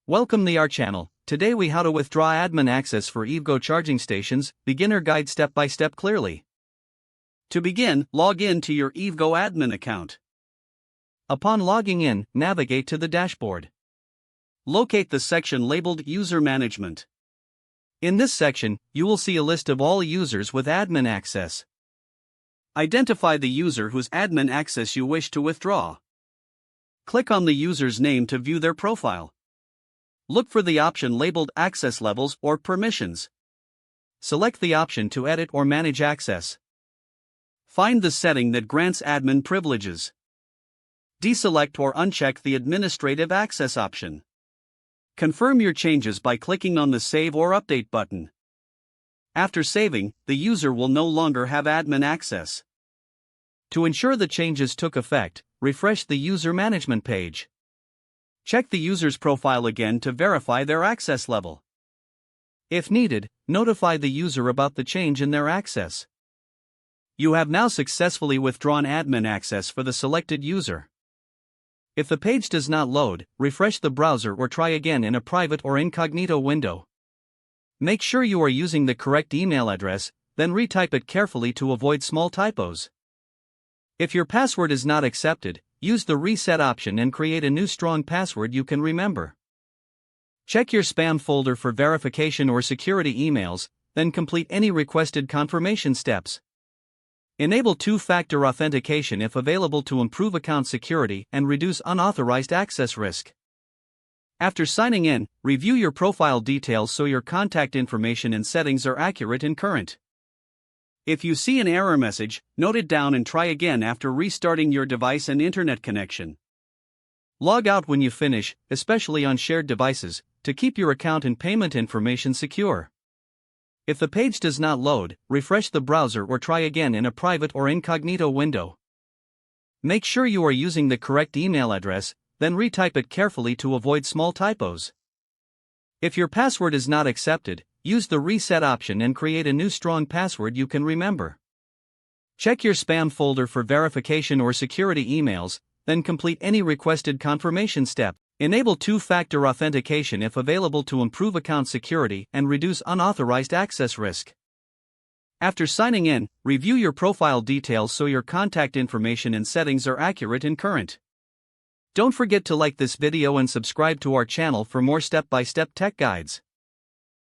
Welcome to our channel. Today we how to withdraw admin access for EVgo charging stations, beginner guide step by step clearly. To begin, log in to your EVgo admin account. Upon logging in, navigate to the dashboard. Locate the section labeled User Management. In this section, you will see a list of all users with admin access. Identify the user whose admin access you wish to withdraw. Click on the user's name to view their profile. Look for the option labeled Access Levels or Permissions. Select the option to edit or manage access. Find the setting that grants admin privileges. Deselect or uncheck the Administrative Access option. Confirm your changes by clicking on the Save or Update button. After saving, the user will no longer have admin access. To ensure the changes took effect, refresh the user management page. Check the user's profile again to verify their access level. If needed, notify the user about the change in their access. You have now successfully withdrawn admin access for the selected user. If the page does not load, refresh the browser or try again in a private or incognito window. Make sure you are using the correct email address, then retype it carefully to avoid small typos. If your password is not accepted, use the reset option and create a new strong password you can remember. Check your spam folder for verification or security emails, then complete any requested confirmation steps. Enable two-factor authentication if available to improve account security and reduce unauthorized access risk. After signing in, review your profile details so your contact information and settings are accurate and current. If you see an error message, note it down and try again after restarting your device and internet connection. Log out when you finish, especially on shared devices, to keep your account and payment information secure. If the page does not load, refresh the browser or try again in a private or incognito window. Make sure you are using the correct email address, then retype it carefully to avoid small typos. If your password is not accepted, use the reset option and create a new strong password you can remember. Check your spam folder for verification or security emails, then complete any requested confirmation step. Enable two-factor authentication if available to improve account security and reduce unauthorized access risk. After signing in, review your profile details so your contact information and settings are accurate and current. Don't forget to like this video and subscribe to our channel for more step-by-step tech guides.